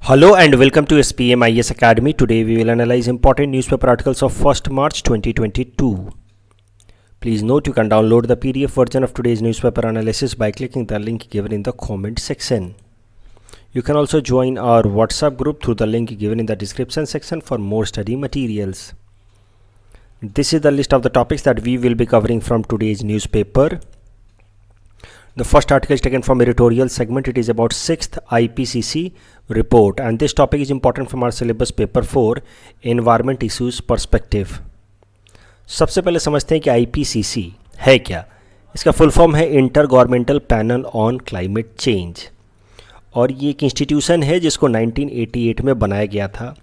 Hello and welcome to SPM IS Academy. Today we will analyze important newspaper articles of 1st March 2022. Please note you can download the PDF version of today's newspaper analysis by clicking the link given in the comment section. You can also join our WhatsApp group through the link given in the description section for more study materials. This is the list of the topics that we will be covering from today's newspaper. The first article is taken from editorial segment. It is about 6th IPCC report and this topic is important from our syllabus paper 4 environment issues perspective. सबसे पहले समझते हैं कि IPCC है क्या. इसका full form है inter governmental panel on climate change और ये एक इंस्टीट्यूशन है जिसको 1988 में बनाया गया था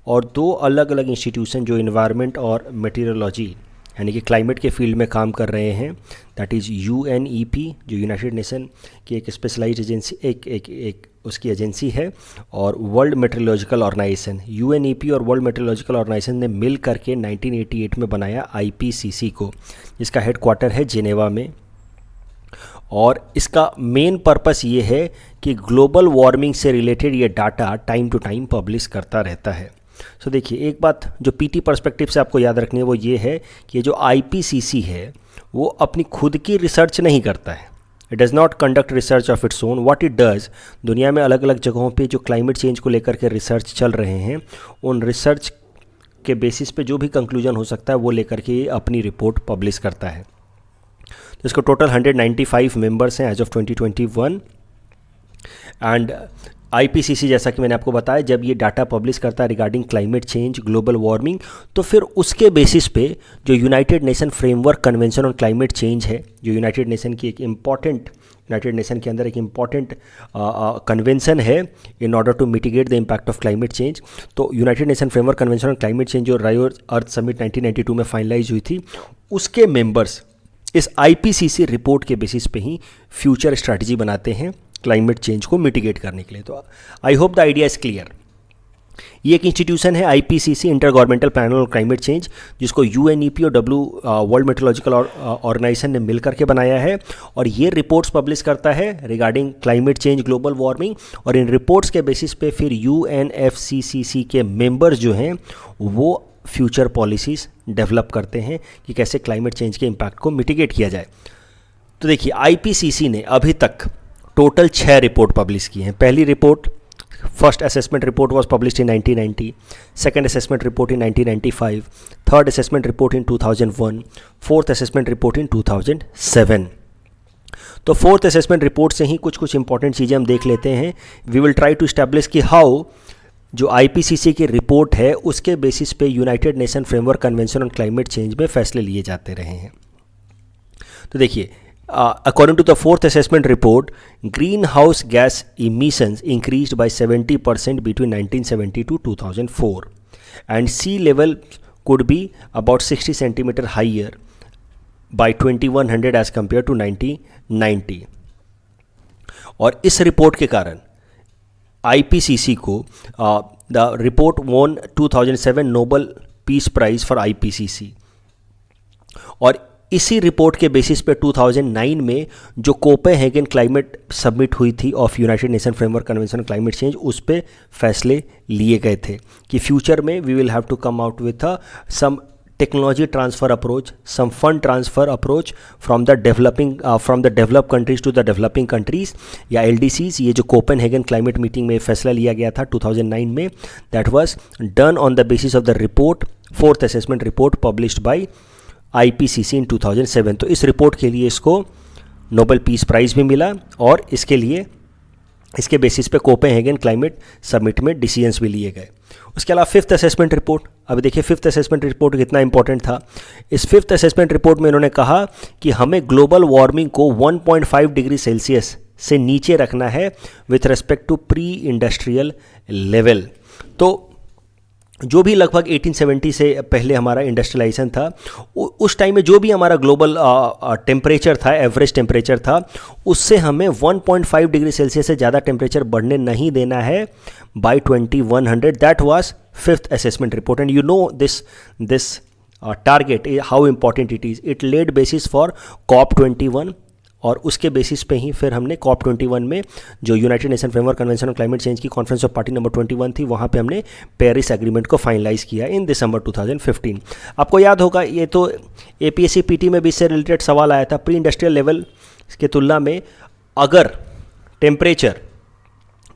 और दो अलग अलग इंस्टीट्यूशन जो इन्वायरमेंट और मेटीरियोलॉजी यानी कि क्लाइमेट के फील्ड में काम कर रहे हैं, दैट इज़ UNEP जो यूनाइटेड नेशन की एक स्पेशलाइज्ड एजेंसी एक उसकी एजेंसी है और वर्ल्ड मेट्रोलॉजिकल ऑर्गेनाइजेशन UNEP और वर्ल्ड मेट्रोलॉजिकल ऑर्गेनाइजेशन ने मिल करके 1988 में बनाया IPCC को, जिसका हेडक्वार्टर है जिनेवा में. और इसका मेन पर्पस ये है कि ग्लोबल वार्मिंग से रिलेटेड ये data time to time publish करता रहता है. सो देखिए, एक बात जो पीटी पर्सपेक्टिव से आपको याद रखनी है वो ये है कि ये जो IPCC है वो अपनी खुद की रिसर्च नहीं करता है. It does not conduct research of its own. What it does, दुनिया में अलग अलग जगहों पे जो क्लाइमेट चेंज को लेकर के रिसर्च चल रहे हैं उन रिसर्च के बेसिस पे जो भी कंक्लूजन हो सकता है वो लेकर के अपनी रिपोर्ट पब्लिश करता है. तो इसको टोटल 195 मेंबर्स हैं एज ऑफ 2021 एंड IPCC जैसा कि मैंने आपको बताया जब ये डाटा पब्लिश करता है regarding climate change global warming तो फिर उसके बेसिस पे जो United Nation framework convention on climate change है, जो यूनाइटेड नेशन की एक इम्पॉर्टेंट यूनाइटेड नेशन के अंदर एक इम्पॉर्टेंट कन्वेंशन है in order to mitigate the impact of climate change. तो United Nation framework convention on climate change जो रायो अर्थ समिट 1992 में फाइनलाइज हुई थी, उसके मेंबर्स इस IPCC रिपोर्ट के बेसिस पे ही फ्यूचर स्ट्रैटेजी बनाते हैं क्लाइमेट चेंज को मिटिगेट करने के लिए. तो I hope the idea is clear. ये एक इंस्टीट्यूशन है IPCC inter governmental panel on climate change जिसको UNEP और वर्ल्ड मेट्रोलॉजिकल ऑर्गेनाइजेशन ने मिल करके बनाया है और ये रिपोर्ट्स पब्लिश करता है regarding climate change global warming और इन रिपोर्ट्स के बेसिस पे फिर UNFCCC के मेंबर्स जो हैं वो फ्यूचर पॉलिसीज़ डेवलप करते हैं कि कैसे क्लाइमेट चेंज के इम्पैक्ट को मिटिगेट किया जाए. तो देखिए, IPCC ने अभी तक टोटल 6 रिपोर्ट पब्लिश की हैं. पहली report first assessment report was published in 1990, second assessment report in 1995, third assessment report in 2001, fourth assessment report इन 2007. तो फोर्थ असेसमेंट रिपोर्ट से ही कुछ इंपॉर्टेंट चीज़ें हम देख लेते हैं. We will try to establish कि हाउ जो IPCC की रिपोर्ट है उसके बेसिस पे United Nation framework convention on climate Change में फैसले लिए जाते रहे हैं. तो देखिए, according to the fourth assessment report, greenhouse gas emissions increased by 70% between 1970 to 2004 and sea level could be about 60 centimeter higher by 2100 as compared to 1990. और इस रिपोर्ट के कारण IPCC को the report won 2007 Nobel Peace Prize for IPCC और इसी report के basis पे 2009 में जो कोपेनहेगन क्लाइमेट सबमिट हुई थी of United Nation framework convention on climate Change उस पे फैसले लिए गए थे कि फ्यूचर में we will have to come out with some technology transfer approach, some fund transfer approach from the develop countries to the developing countries या LDCs. ये जो कोपेनहेगन क्लाइमेट मीटिंग में फैसला लिया गया था 2009 में, that was done on the basis of the report fourth assessment report published by IPCC इन 2007. तो इस रिपोर्ट के लिए इसको नोबेल पीस प्राइज़ भी मिला और इसके बेसिस पे कोपेनहेगन क्लाइमेट समिट में डिसीजंस भी लिए गए. उसके अलावा फिफ्थ असेसमेंट रिपोर्ट, अभी देखिए फिफ्थ असेसमेंट रिपोर्ट कितना इंपॉर्टेंट था. इस फिफ्थ असेसमेंट रिपोर्ट में इन्होंने कहा कि हमें ग्लोबल वार्मिंग को 1.5 डिग्री सेल्सियस से नीचे रखना है with respect to pre industrial level. तो जो भी लगभग 1870 से पहले हमारा इंडस्ट्रियलाइजेशन था उस टाइम में जो भी हमारा ग्लोबल टेम्परेचर था, एवरेज टेम्परेचर था, उससे हमें 1.5 डिग्री सेल्सियस से ज़्यादा टेम्परेचर बढ़ने नहीं देना है by 2100. That was fifth assessment report and you know this target, how important it is. It laid basis for COP21 और उसके बेसिस पे ही फिर हमने COP21 में जो United Nation framework convention on climate change की कॉन्फ्रेंस ऑफ पार्टी नंबर 21 थी, वहाँ पे हमने पेरिस एग्रीमेंट को फाइनलाइज किया इन दिसंबर 2015। आपको याद होगा, ये तो APSC PT में भी इससे रिलेटेड सवाल आया था। प्री इंडस्ट्रियल लेवल की तुलना में अगर टेम्परेचर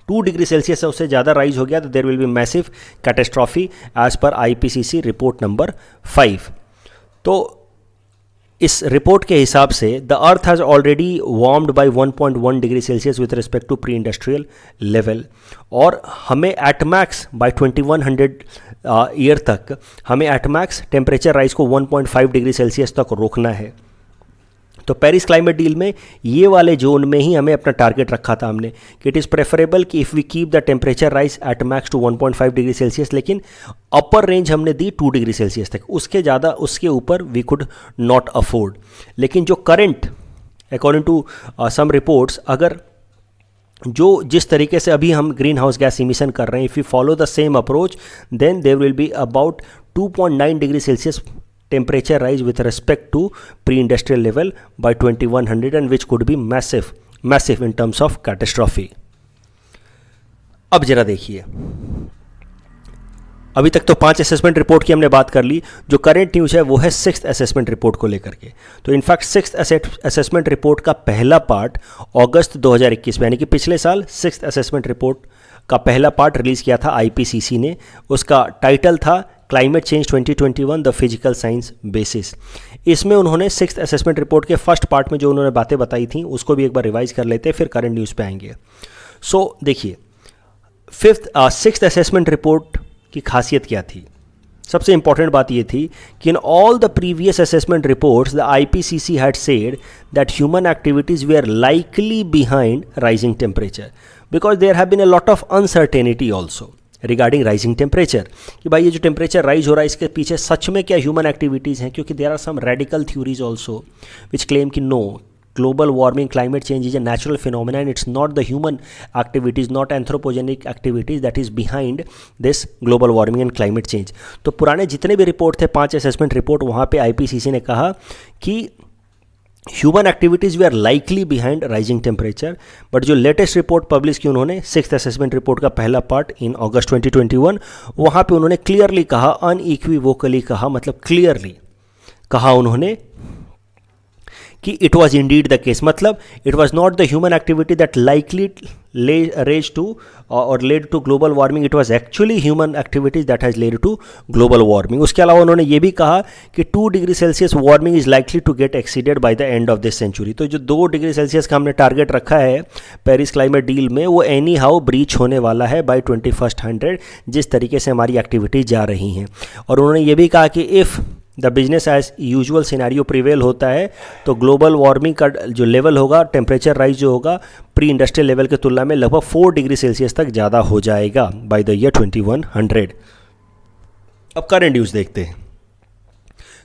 2 डिग्री सेल्सियस से उससे ज़्यादा राइज हो गया तो there will be massive catastrophe as per IPCC report number 5। तो इस रिपोर्ट के हिसाब से the earth has already warmed by 1.1 degree Celsius with respect to pre industrial level, और हमें एट मैक्स बाय 2100 ईयर तक हमें एट मैक्स टेम्परेचर राइज को 1.5 डिग्री सेल्सियस तक रोकना है। तो पेरिस क्लाइमेट डील में ये वाले जोन में ही हमें अपना टारगेट रखा था हमने कि इट इज़ प्रेफरेबल कि if we keep the temperature rise at max to 1.5 degree Celsius, लेकिन अपर रेंज हमने दी 2 डिग्री सेल्सियस तक, उसके ज़्यादा उसके ऊपर वी कुड नॉट अफोर्ड। लेकिन जो current according to some reports, अगर जो जिस तरीके से अभी हम ग्रीन हाउस गैस इमिशन कर रहे हैं, if you follow the same approach then there will be about 2.9 degree Celsius temperature rise with respect to pre-industrial level by 2100 and which could be massive in terms of catastrophe। अब जरा देखिए, अभी तक तो 5 assessment report की हमने बात कर ली। जो करंट न्यूज़ है वो है 6th असेसमेंट रिपोर्ट को लेकर के। तो इनफैक्ट 6th असेसमेंट रिपोर्ट का पहला पार्ट अगस्त 2021 में, यानी कि पिछले साल 6th असेसमेंट रिपोर्ट का पहला पार्ट रिलीज़ किया था IPCC ने। उसका टाइटल था climate change 2021 the physical science basis. इसमें उन्होंने 6th असेसमेंट रिपोर्ट के फर्स्ट पार्ट में जो उन्होंने बातें बताई थी उसको भी एक बार रिवाइज कर लेते हैं, फिर करंट न्यूज़ पे आएंगे। सो देखिए, 6th असेसमेंट रिपोर्ट की खासियत क्या थी? सबसे इंपॉर्टेंट बात ये थी कि in all the previous assessment reports the IPCC had said that human activities were likely behind rising temperature because there have been a lot of uncertainty also regarding rising temperature, कि भाई ये जो temperature rise हो रहा है इसके पीछे सच में क्या ह्यूमन एक्टिविटीज़ हैं, क्योंकि there are some radical theories also which claim कि no, global warming, climate change is a natural phenomenon. It's not the human activities, not anthropogenic activities that is behind this global warming and climate change। तो पुराने जितने भी report थे, 5 assessment report, वहाँ पे IPCC ने कहा कि human activities we are likely behind rising temperature. But जो लेटेस्ट रिपोर्ट पब्लिश की उन्होंने 6th असेसमेंट रिपोर्ट का पहला पार्ट इन अगस्त 2021, वहाँ पे उन्होंने क्लियरली कहा, अनइक्विवोकली कहा, मतलब क्लियरली कहा उन्होंने कि it was indeed the case, मतलब it was not the human activity that likely raise to or led to global warming, it was actually human activities that has led to global warming. उसके अलावा उन्होंने ये भी कहा कि 2 degree Celsius warming is likely to get exceeded by the end of this century. तो जो 2 degree Celsius का हमने टारगेट रखा है पेरिस क्लाइमेट डील में, वो एनी हाउ ब्रीच होने वाला है बाय 2100 जिस तरीके से हमारी एक्टिविटीज जा रही हैं। और उन्होंने ये भी कहा कि if the business as usual scenario prevail होता है तो ग्लोबल वार्मिंग का जो लेवल होगा, टेम्परेचर राइज जो होगा प्री इंडस्ट्रियल लेवल की तुलना में लगभग 4 डिग्री सेल्सियस तक ज़्यादा हो जाएगा बाय द ईयर 2100। अब करंट न्यूज़ देखते हैं।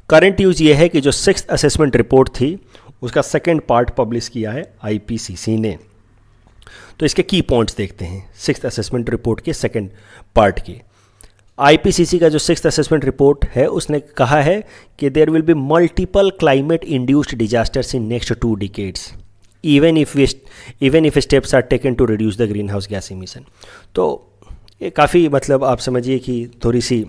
करंट न्यूज़ ये है कि जो 6th असेसमेंट रिपोर्ट थी उसका सेकेंड पार्ट पब्लिश किया है IPCC ने। तो इसके की पॉइंट्स देखते हैं 6th असेसमेंट रिपोर्ट के सेकेंड पार्ट के। IPCC का जो 6th असेसमेंट रिपोर्ट है उसने कहा है कि there will be multiple climate induced disasters in next 2 decades even if steps are taken to reduce the green house gas emission. तो ये काफ़ी, मतलब आप समझिए कि थोड़ी सी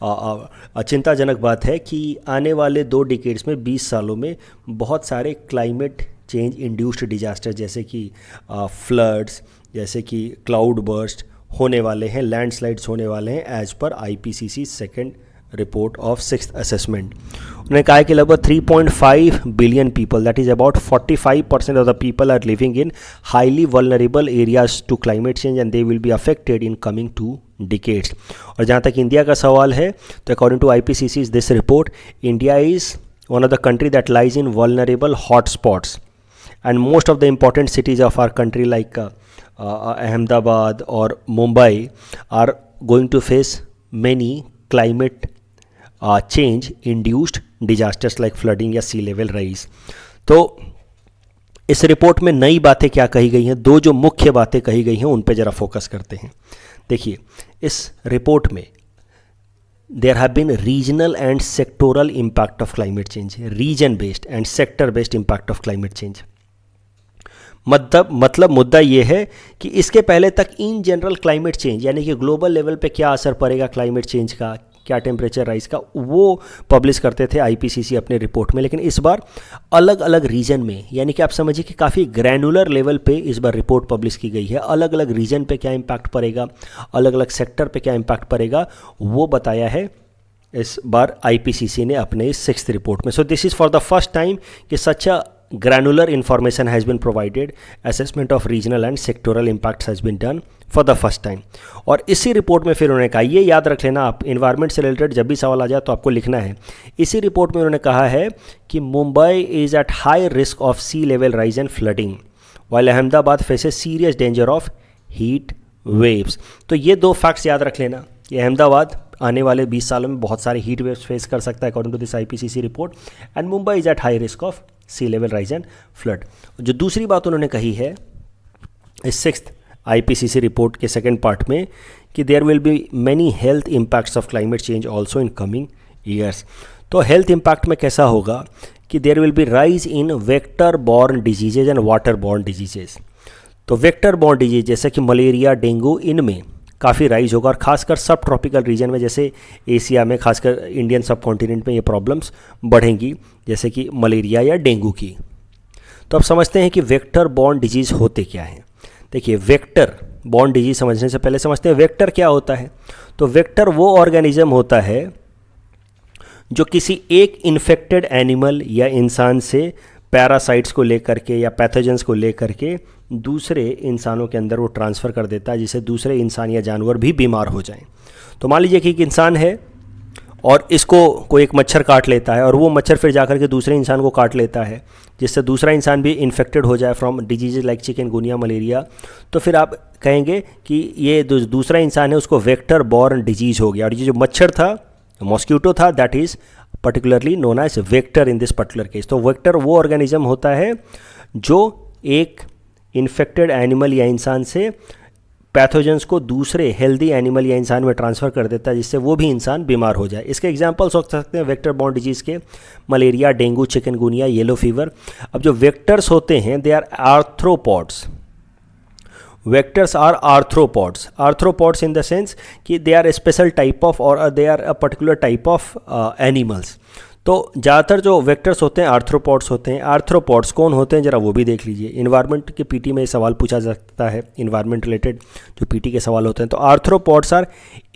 चिंताजनक बात है कि आने वाले 2 डिकेड्स में 20 सालों में बहुत सारे क्लाइमेट चेंज इंड्यूस्ड डिजास्टर जैसे कि फ्लड्स, जैसे कि क्लाउड बर्स्ट होने वाले हैं, लैंडस्लाइड्स होने वाले हैं as per IPCC second report of 6th assessment. उन्होंने कहा है कि लगभग 3.5 billion people, that is about 45% of the people are living in highly vulnerable areas to climate change and they will be affected in coming 2 decades. और जहाँ तक India का सवाल है तो according to IPCC this report, India is one of the country that lies in vulnerable hot spots and most of the important cities of our country like Ahmedabad or Mumbai are going to face many climate change induced disasters like flooding या sea level rise। तो इस report में नई बातें क्या कही गई हैं, 2 जो मुख्य बातें कही गई हैं उन पे ज़रा फोकस करते हैं। देखिए, इस रिपोर्ट में there have been regional and sectoral impact of climate change, region based and sector based impact of climate change. मतलब मुद्दा ये है कि इसके पहले तक इन जनरल क्लाइमेट चेंज यानी कि ग्लोबल लेवल पे क्या असर पड़ेगा क्लाइमेट चेंज का, क्या टेम्परेचर राइज का, वो पब्लिश करते थे आईपीसीसी अपने रिपोर्ट में। लेकिन इस बार अलग अलग रीजन में, यानी कि आप समझिए कि काफ़ी ग्रैनुलर लेवल पे इस बार रिपोर्ट पब्लिश की गई है। अलग अलग रीजन पे क्या इम्पैक्ट पड़ेगा, अलग अलग सेक्टर पे क्या इम्पैक्ट पड़ेगा, वो बताया है इस बार आईपीसीसी ने अपने इस 6th रिपोर्ट में। So this is for the first time कि सच अ granular information has been provided, assessment of regional and sectoral impacts has been done for the first time। और इसी रिपोर्ट में फिर उन्होंने कहा, ये याद रख लेना आप, इन्वायरमेंट से रिलेटेड जब भी सवाल आ जाए तो आपको लिखना है। इसी रिपोर्ट में उन्होंने कहा है कि Mumbai is at high risk of sea level rise and flooding while Ahmedabad faces serious danger of heat waves. तो ये 2 फैक्ट्स याद रख लेना कि अहमदाबाद आने वाले 20 सालों में बहुत सारे हीट वेव्स फेस कर सकता है according to this IPCC report, and Mumbai is at high risk of sea level rise and flood. जो दूसरी बात उन्होंने कही है इस 6th आईपीसीसी रिपोर्ट के 2nd पार्ट में कि there will be many health impacts of climate change also in coming years. तो हेल्थ इम्पैक्ट में कैसा होगा कि there will be rise in vector borne diseases and water borne diseases. तो vector borne disease जैसे कि मलेरिया, डेंगू, इनमें काफ़ी राइज होगा, और खासकर सब ट्रॉपिकल रीजन में जैसे एशिया में, खासकर इंडियन सब कॉन्टिनेंट में ये प्रॉब्लम्स बढ़ेंगी, जैसे कि मलेरिया या डेंगू की। तो अब समझते हैं कि वेक्टर बॉर्न डिजीज़ होते क्या हैं। देखिए, वेक्टर बॉर्न डिजीज़ समझने से पहले समझते हैं वेक्टर क्या होता है। तो वेक्टर वो ऑर्गेनिज्म होता है जो किसी एक इन्फेक्टेड एनिमल या इंसान से पैरासाइट्स को लेकर के या पैथोजेंस को लेकर के दूसरे इंसानों के अंदर वो ट्रांसफ़र कर देता है, जिससे दूसरे इंसान या जानवर भी बीमार हो जाएं। तो मान लीजिए कि एक इंसान है और इसको कोई एक मच्छर काट लेता है, और वो मच्छर फिर जाकर के दूसरे इंसान को काट लेता है, जिससे दूसरा इंसान भी इन्फेक्टेड हो जाए from disease like chikungunya, malaria. तो फिर आप कहेंगे कि ये दूसरा इंसान है, उसको वेक्टर बॉर्न डिजीज़ हो गया। और ये जो मच्छर था, मॉस्किटो था, that is particularly known as vector in this particular case. तो वेक्टर वो ऑर्गेनिज्म होता है जो एक इन्फेक्टेड एनिमल या इंसान से पैथोजेंस को दूसरे हेल्दी एनिमल या इंसान में ट्रांसफ़र कर देता है, जिससे वो भी इंसान बीमार हो जाए। इसके एग्जांपल्स हो सकते हैं वेक्टर बॉर्न डिजीज़ के, malaria, dengue, chikungunya, yellow fever. अब जो वेक्टर्स होते हैं they are arthropods. Vectors are arthropods. Arthropods in the sense कि they are a special type of or they are a particular type of animals. तो ज़्यादातर जो vectors होते हैं आर्थ्रोपॉड्स होते हैं। आर्थ्रोपॉड्स कौन होते हैं ज़रा वो भी देख लीजिए। इन्वायरमेंट के पीटी में सवाल पूछा जा सकता है, इन्वायरमेंट रिलेटेड जो पीटी के सवाल होते हैं। तो आर्थ्रोपॉड्स आर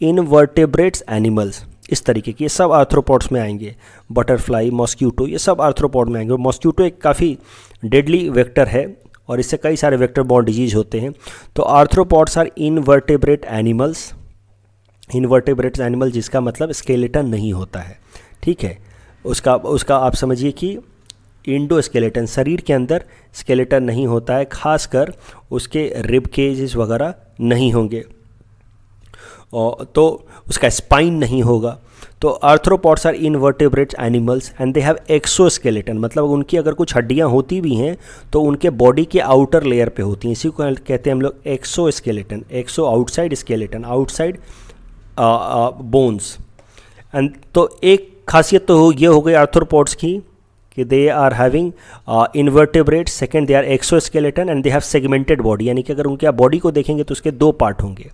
इनवर्टेब्रेट्स एनिमल्स, इस तरीके की, ये सब आर्थ्रोपॉड्स में आएंगे। बटरफ्लाई, मॉस्किटो, ये सब आर्थ्रोपॉड में आएंगे। मॉस्किटो एक काफ़ी डेडली वेक्टर है और इससे कई सारे वेक्टर बॉर्न डिजीज होते हैं। तो arthropods are invertebrate animals. इनवर्टेब्रेट animal जिसका मतलब स्केलेटन नहीं होता है, ठीक है। उसका आप समझिए कि इंडोस्केलेटन, शरीर के अंदर स्केलेटन नहीं होता है, खासकर उसके रिब केजेस वगैरह नहीं होंगे, और तो उसका स्पाइन नहीं होगा। तो arthropods are invertebrate animals and they have exoskeleton, मतलब उनकी अगर कुछ हड्डियां होती भी हैं तो उनके बॉडी के आउटर लेयर पे होती हैं। इसी को कहते हैं हम लोग exoskeleton. Exo outside, skeleton outside bones. And तो एक खासियत तो ये हो गई आर्थ्रोपॉड्स की कि they are having invertebrate. Second, they are exoskeleton and they have segmented body, यानी कि अगर उनके आप बॉडी को देखेंगे तो उसके 2 पार्ट होंगे।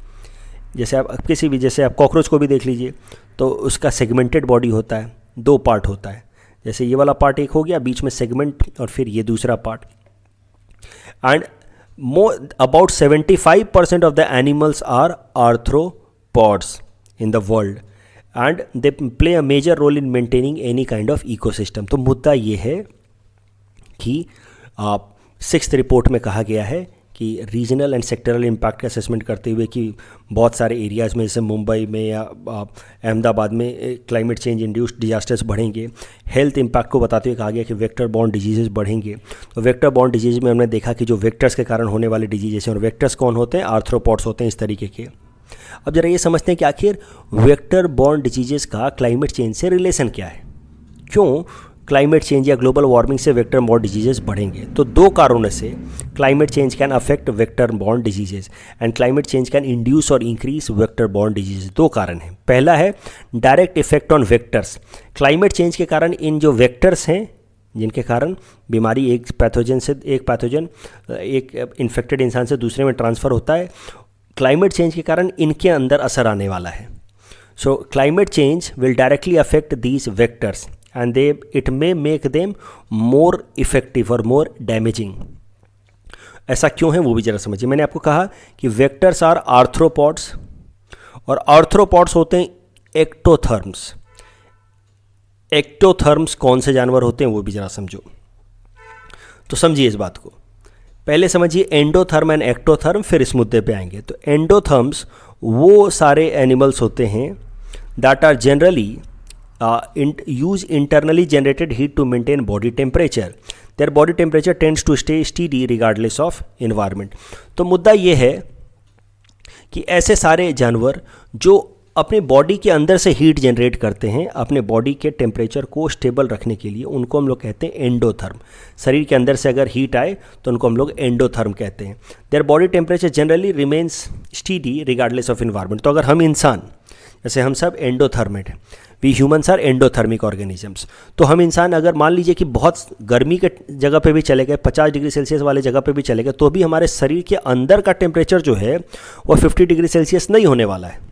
जैसे आप कॉकरोच को भी देख लीजिए तो उसका सेगमेंटेड बॉडी होता है, 2 पार्ट होता है। जैसे ये वाला पार्ट एक हो गया, बीच में सेगमेंट, और फिर ये दूसरा part. And about 75% of the animals are arthropods in the world and they play a major role in maintaining any kind of ecosystem. तो मुद्दा ये है कि 6th रिपोर्ट में कहा गया है कि रीजनल एंड सेक्टरल इम्पैक्ट का असेसमेंट करते हुए कि बहुत सारे एरियाज़ में जैसे मुंबई में या अहमदाबाद में क्लाइमेट चेंज इंड्यूस्ड डिजास्टर्स बढ़ेंगे। हेल्थ इम्पैक्ट को बताते हुए कहा गया कि वेक्टर बॉर्न डिजीज़ बढ़ेंगे। तो वेक्टर बॉर्न डिजीज़ में हमने देखा कि जो वेक्टर्स के कारण होने वाले डिजीज़ हैं, और वेक्टर्स कौन होते हैं, आर्थ्रोपॉड्स होते हैं इस तरीके के। अब जरा ये समझते हैं कि आखिर वेक्टर बॉर्न डिजीजेस का क्लाइमेट चेंज से रिलेशन क्या है। क्यों क्लाइमेट चेंज या ग्लोबल वार्मिंग से वेक्टर बॉर्न डिजीजेस बढ़ेंगे। तो दो कारणों से climate change can affect vector borne diseases and climate change can induce और इंक्रीज वेक्टर बॉर्न डिजीजेस। दो कारण हैं। पहला है direct effect on vectors. Climate change के कारण इन जो वेक्टर्स हैं जिनके कारण बीमारी एक पैथोजन एक इन्फेक्टेड इंसान से दूसरे में ट्रांसफ़र होता है, क्लाइमेट चेंज के कारण इनके अंदर असर आने वाला है। सो climate change will directly affect these vectors and it may make them more effective और मोर डैमेजिंग। ऐसा क्यों है वो भी ज़रा समझिए। मैंने आपको कहा कि वेक्टर्स आर आर्थ्रोपॉड्स और आर्थ्रोपॉड्स होते हैं एक्टोथर्म्स। एक्टोथर्म्स कौन से जानवर होते हैं वो भी ज़रा समझो। तो समझिए इस बात को, पहले समझिए एंडोथर्म एंड एक्टोथर्म, फिर इस मुद्दे पे आएंगे। तो एंडोथर्म्स वो सारे एनिमल्स होते हैं that are generally use internally generated heat to maintain body temperature. Their body temperature tends to stay steady regardless of environment. तो मुद्दा ये है कि ऐसे सारे जानवर जो अपने बॉडी के अंदर से हीट जनरेट करते हैं अपने बॉडी के टेम्परेचर को स्टेबल रखने के लिए, उनको हम लोग कहते हैं एंडोथर्म। शरीर के अंदर से अगर हीट आए तो उनको हम लोग एंडोथर्म कहते हैं। Their body temperature generally remains steady regardless of environment. तो अगर हम इंसान, जैसे हम सब एंडोथर्मिक हैं, we humans are endothermic organisms. तो हम इंसान अगर मान लीजिए कि बहुत गर्मी के जगह पे भी चले गए, 50 डिग्री सेल्सियस वाले जगह पे भी चले गए, तो भी हमारे शरीर के अंदर का टेम्परेचर जो है वो 50 डिग्री सेल्सियस नहीं होने वाला है।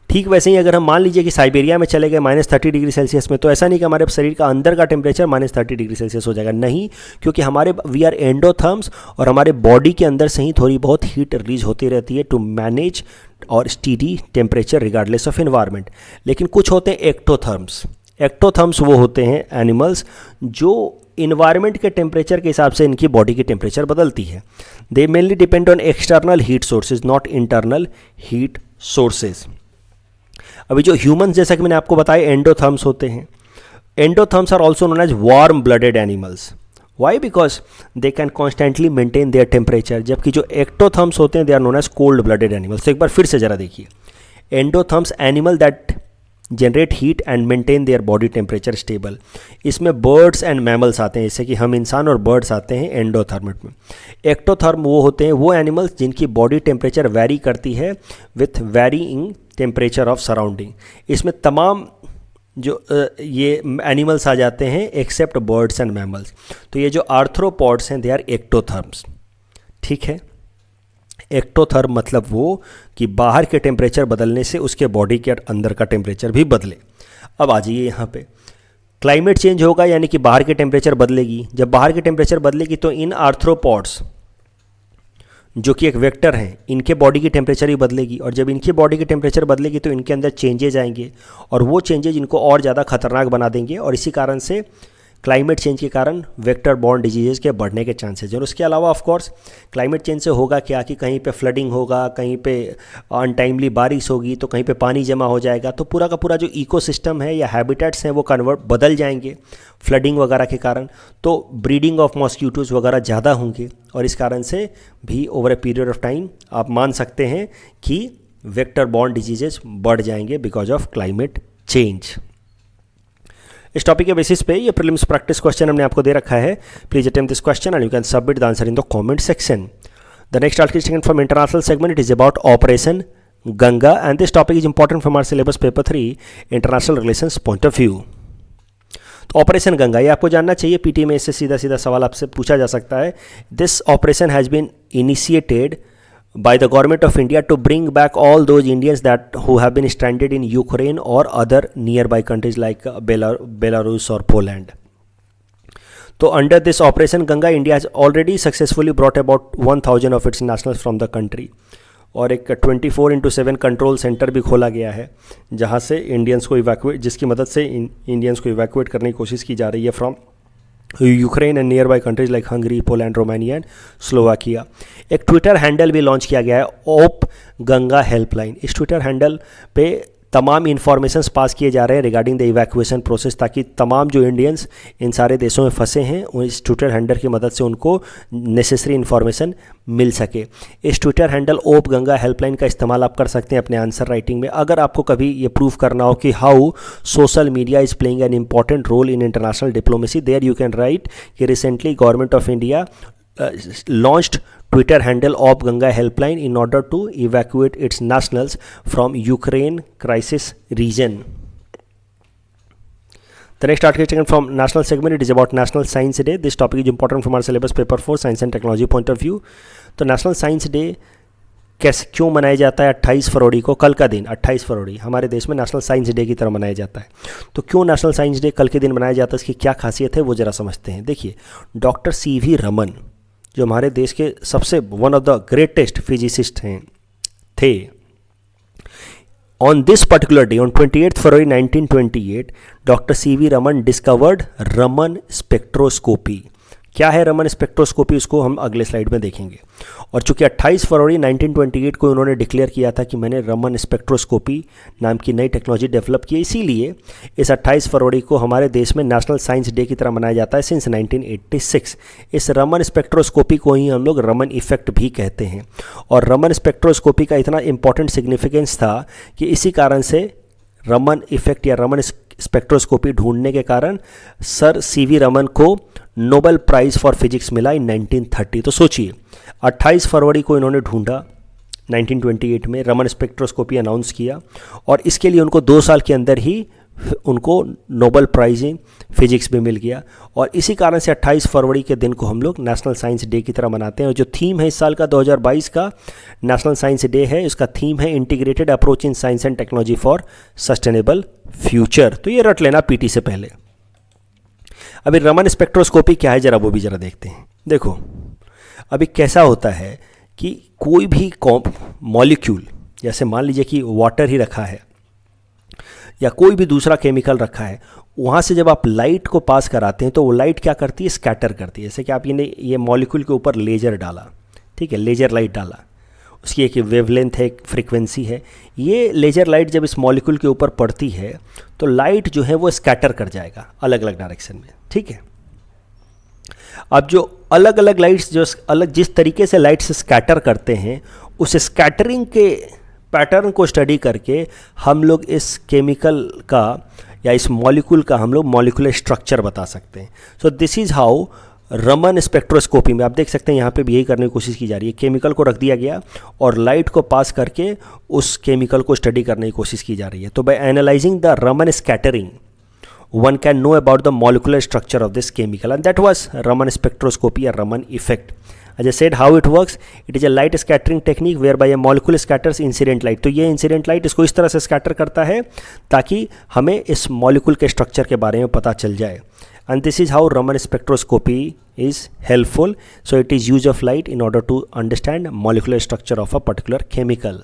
ठीक वैसे ही अगर हम मान लीजिए कि साइबेरिया में चले गए -30 डिग्री सेल्सियस में, तो ऐसा नहीं कि हमारे शरीर का अंदर का टेम्परेचर -30 डिग्री सेल्सियस हो जाएगा, नहीं, क्योंकि हमारे वी आर एंडोथर्म्स और हमारे बॉडी के अंदर से ही थोड़ी बहुत हीट रिलीज होती रहती है टू मैनेज और steady temperature regardless of environment. लेकिन कुछ होते हैं एक्टोथर्म्स। एक्टोथर्म्स वो होते हैं एनिमल्स जो इन्वायरमेंट के टेम्परेचर के हिसाब से इनकी बॉडी की टेम्परेचर बदलती है। दे mainly depend on external heat sources, not internal heat sources. अभी जो ह्यूमंस, जैसा कि मैंने आपको बताया, एंडोथर्म्स होते हैं। Endotherms are also known as warm blooded animals. Why? Because they can constantly maintain their temperature. जबकि जो एक्टोथर्म्स होते हैं they are known as cold blooded animals. तो एक बार फिर से ज़रा देखिए, endotherms animal that generate heat and maintain their body temperature stable. इसमें बर्ड्स एंड मैमल्स आते हैं, जैसे कि हम इंसान और बर्ड्स आते हैं एंडोथर्म में। एक्टोथर्म वो होते हैं वो एनिमल्स जिनकी बॉडी टेम्परेचर वैरी करती है with varying temperature of surrounding. इसमें तमाम जो ये एनिमल्स आ जाते हैं एक्सेप्ट बर्ड्स एंड मैमल्स। तो ये जो आर्थ्रोपॉड्स हैं दे आर एक्टोथर्म्स। ठीक है, एक्टोथर्म मतलब वो कि बाहर के टेम्परेचर बदलने से उसके बॉडी के अंदर का टेम्परेचर भी बदले। अब आ जाइए यहाँ पे, क्लाइमेट चेंज होगा यानी कि बाहर के टेम्परेचर बदलेगी। जब बाहर के टेम्परेचर बदलेगी तो इन आर्थ्रोपॉड्स जो कि एक वेक्टर हैं, इनके बॉडी की टेम्परेचर ही बदलेगी। और जब इनकी बॉडी की टेम्परेचर बदलेगी तो इनके अंदर चेंजेज आएंगे और वो चेंजेज इनको और ज़्यादा खतरनाक बना देंगे। और इसी कारण से क्लाइमेट चेंज के कारण वेक्टर बॉर्न डिजीजेज के बढ़ने के चांसेस हैं। और उसके अलावा ऑफ कोर्स क्लाइमेट चेंज से होगा क्या कि कहीं पे फ्लडिंग होगा, कहीं पे अनटाइमली बारिश होगी, तो कहीं पे पानी जमा हो जाएगा। तो पूरा का पूरा जो इकोसिस्टम है या हैबिटेट्स हैं वो बदल जाएंगे फ्लडिंग वगैरह के कारण। तो ब्रीडिंग ऑफ मॉस्किटोज़ वगैरह ज़्यादा होंगे और इस कारण से भी over a period of time आप मान सकते हैं कि वेक्टर बॉर्न डिजीजेज बढ़ जाएंगे बिकॉज ऑफ क्लाइमेट चेंज। इस टॉपिक के बेसिस पे ये प्रीलिम्स प्रैक्टिस क्वेश्चन हमने आपको दे रखा है। Please attempt this question and you can submit the answer in the comment section. The next article is taken from international segment. It is about Operation Ganga and this topic is important from our syllabus paper 3 international relations point of view. तो operation Ganga ये आपको जानना चाहिए, PT में इससे सीधा सीधा सवाल आपसे पूछा जा सकता है। This operation has been initiated by the government of India to bring back all those Indians that who have been stranded in Ukraine or other nearby countries like Belarus or Poland. So under this Operation Ganga, India has already successfully brought about 1000 of its nationals from the country. और एक 24/7 control centre भी खोला गया है जहाँ से Indians को evacuate, जिसकी मदद से इंडियंस को इवैक्यूएट करने की कोशिश की जा रही है from Ukraine and near by countries like Hungary, Poland, Romania and Slovakia. एक ट्विटर हैंडल भी लॉन्च किया गया है, ओप गंगा हेल्पलाइन। इस ट्विटर हैंडल पे तमाम इन्फॉर्मेशंस पास किए जा रहे हैं रिगार्डिंग द इवैक्यूएशन प्रोसेस, ताकि तमाम जो इंडियंस इन सारे देशों में फंसे हैं इस ट्विटर हैंडल की मदद से उनको नेसेसरी इन्फॉर्मेशन मिल सके। इस ट्विटर हैंडल ओप गंगा हेल्पलाइन का इस्तेमाल आप कर सकते हैं अपने आंसर राइटिंग में। अगर आपको कभी ये प्रूव करना हो कि how social media is playing an important role in international diplomacy, there you can write कि recently government of India launched Twitter handle Op Ganga Helpline in order to evacuate its nationals from Ukraine crisis region. The next article is taken from national segment. It is about National Science Day. This topic is important from our syllabus paper 4 Science and Technology point of view. तो National Science Day कैसे क्यों मनाया जाता है? 28 फरवरी को, कल का दिन 28 फरवरी हमारे देश में नेशनल साइंस डे की तरह मनाया जाता है। तो क्यों नेशनल साइंस डे कल के दिन मनाया जाता है, इसकी क्या खासियत है वो ज़रा समझते हैं। देखिए, डॉक्टर CV रमन जो हमारे देश के सबसे one of the greatest physicist हैं थे, on this particular day on 28 February 1928 doctor CV Raman discovered Raman spectroscopy. क्या है रमन स्पेक्ट्रोस्कोपी, उसको हम अगले स्लाइड में देखेंगे। और चूंकि 28 फरवरी 1928 को उन्होंने डिक्लेयर किया था कि मैंने रमन स्पेक्ट्रोस्कोपी नाम की नई टेक्नोलॉजी डेवलप की, इसीलिए इस 28 फरवरी को हमारे देश में नेशनल साइंस डे की तरह मनाया जाता है सिंस 1986। इस रमन स्पेक्ट्रोस्कोपी को ही हम लोग रमन इफेक्ट भी कहते हैं। और रमन स्पेक्ट्रोस्कोपी का इतना इंपॉर्टेंट सिग्निफिकेंस था कि इसी कारण से रमन इफेक्ट या रमन स्पेक्ट्रोस्कोपी ढूंढने के कारण सर CV रमन को नोबेल प्राइज़ फॉर फिजिक्स मिला इन 1930। तो सोचिए 28 फरवरी को इन्होंने ढूंढा 1928 में, रमन स्पेक्ट्रोस्कोपी अनाउंस किया और इसके लिए उनको 2 साल के अंदर ही उनको नोबेल प्राइज़ इन फिजिक्स भी मिल गया। और इसी कारण से 28 फरवरी के दिन को हम लोग नेशनल साइंस डे की तरह मनाते हैं। और जो थीम है इस साल का 2022 का नेशनल साइंस डे है, इसका थीम है integrated approach in science and technology for sustainable future. तो ये रट लेना PT से पहले। अभी रमन स्पेक्ट्रोस्कोपी क्या है जरा वो भी जरा देखते हैं। देखो अभी कैसा होता है कि कोई भी मॉलिक्यूल, जैसे मान लीजिए कि वाटर ही रखा है या कोई भी दूसरा केमिकल रखा है, वहाँ से जब आप लाइट को पास कराते हैं तो वो लाइट क्या करती है, स्कैटर करती है। जैसे कि आप ये मॉलिक्यूल के ऊपर लेजर डाला, ठीक है, लेजर लाइट डाला, उसकी एक वेवलेंथ है, एक फ्रीक्वेंसी है। ये लेजर लाइट जब इस मॉलिक्यूल के ऊपर पड़ती है तो लाइट जो है वो स्कैटर कर जाएगा अलग अलग डायरेक्शन में, ठीक है। अब जो अलग अलग लाइट्स जो अलग जिस तरीके से लाइट्स स्कैटर करते हैं, उस स्कैटरिंग के पैटर्न को स्टडी करके हम लोग इस केमिकल का या इस मॉलिक्यूल का हम लोग मॉलिक्यूलर स्ट्रक्चर बता सकते हैं। So this is how Raman spectroscopy में आप देख सकते हैं यहाँ पे भी यही करने की कोशिश की जा रही है। केमिकल को रख दिया गया और लाइट को पास करके उस केमिकल को स्टडी करने की कोशिश की जा रही है। तो by analysing the Raman scattering one can know about the molecular structure of this chemical, and that was Raman spectroscopy or Raman effect. As I said, how it works, it is a light scattering technique whereby a molecule scatters incident light. तो ये incident light इसको इस तरह से scatter करता है ताकि हमें इस molecule के structure के बारे में पता चल जाए। And this is how Raman spectroscopy is helpful. So it is use of light in order to understand molecular structure of a particular chemical.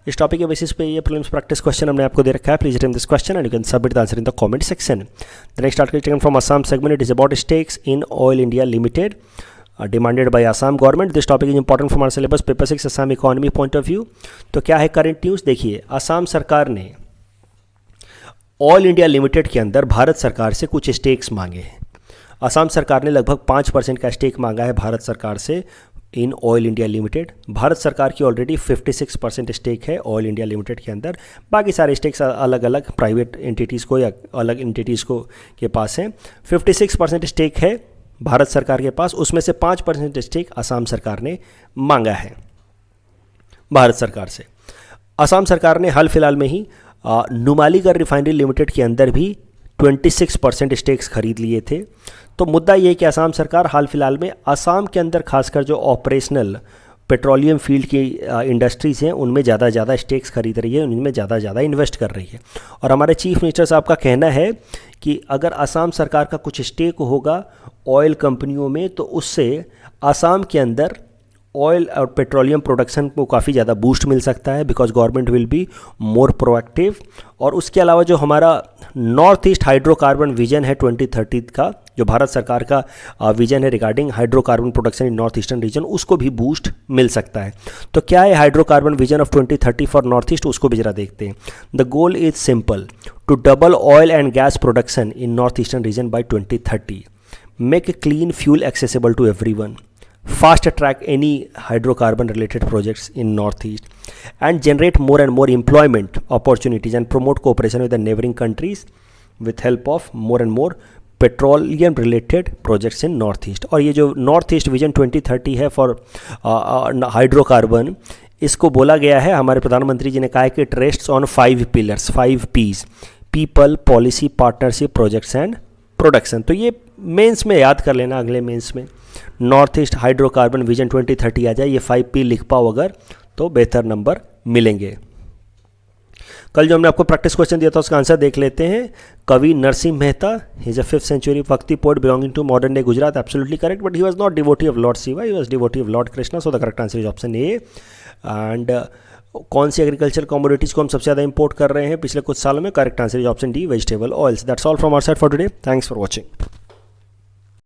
इस टॉपिक के बेसिस पे ये प्रीलिम्स प्रैक्टिस क्वेश्चन हमने आपको दे रखा है। Please attempt this question and you can submit the answer in the comment section. The next article taken from Assam segment. It is about stakes in Oil India Limited demanded by Assam government. This topic is important from our syllabus paper 6 Assam economy point of view. तो क्या है current news, देखिए असम सरकार ने oil India limited के अंदर भारत सरकार से कुछ स्टेक्स मांगे हैं। असम सरकार ने लगभग 5% का स्टेक मांगा है भारत सरकार से इन ऑयल इंडिया लिमिटेड। भारत सरकार की ऑलरेडी 56% स्टेक है ऑयल इंडिया लिमिटेड के अंदर। बाकी सारे स्टेक्स अलग अलग प्राइवेट एंटिटीज़ को या अलग एंटिटीज़ को के पास हैं। 56% स्टेक है भारत सरकार के पास, उसमें से 5% स्टेक असम सरकार ने मांगा है भारत सरकार से। असम सरकार ने हाल फिलहाल में ही नुमालीगढ़ रिफाइनरी लिमिटेड के अंदर भी 26% स्टेक्स खरीद लिए थे। तो मुद्दा ये कि असम सरकार हाल फिलहाल में असम के अंदर खासकर जो ऑपरेशनल पेट्रोलियम फील्ड की इंडस्ट्रीज़ हैं उनमें ज़्यादा स्टेक्स खरीद रही है, उनमें ज़्यादा इन्वेस्ट कर रही है। और हमारे चीफ मिनिस्टर साहब का कहना है कि अगर असम सरकार का कुछ स्टेक होगा ऑयल कंपनियों में तो उससे असम के अंदर ऑयल और पेट्रोलियम प्रोडक्शन को काफ़ी ज़्यादा बूस्ट मिल सकता है because government will be more proactive. और उसके अलावा जो हमारा नॉर्थ ईस्ट हाइड्रोकार्बन विजन है 2030 का, जो भारत सरकार का विजन है regarding hydrocarbon production in north eastern region, उसको भी बूस्ट मिल सकता है। तो क्या है hydrocarbon vision of 2030 for north east, उसको भी जरा देखते हैं। The goal is simple, to double oil and gas production in north eastern region by 2030, make a clean fuel accessible to everyone, fast track any hydrocarbon related projects in northeast, and generate more and more employment opportunities and promote cooperation with the neighboring countries with help of more and more petroleum related projects in northeast। और ये जो north east vision 2030 है for hydrocarbon, इसको बोला गया है, हमारे प्रधानमंत्री जी ने कहा है कि it rests on 5 pillars, 5 P's, people, policy, partnership, projects and production. तो ये मेंस में याद कर लेना, अगले मेंस में नॉर्थ ईस्ट हाइड्रोकार्बन विजन 2030 आ जाए, ये 5P लिख पाओ अगर, तो बेहतर नंबर मिलेंगे। कल जो हमने आपको प्रैक्टिस क्वेश्चन दिया था उसका आंसर देख लेते हैं। कवि Narsinh Mehta, he is a 5th century bhakti poet belonging to modern day Gujarat, absolutely correct, but he was not devotee of Lord Shiva, he was devotee of Lord Krishna, so the correct answer is option A. And कौन सी agriculture commodities को हम सबसे ज़्यादा import कर रहे हैं पिछले कुछ सालों में, correct answer is option D, vegetable oils. That's all from our side for today, thanks for watching.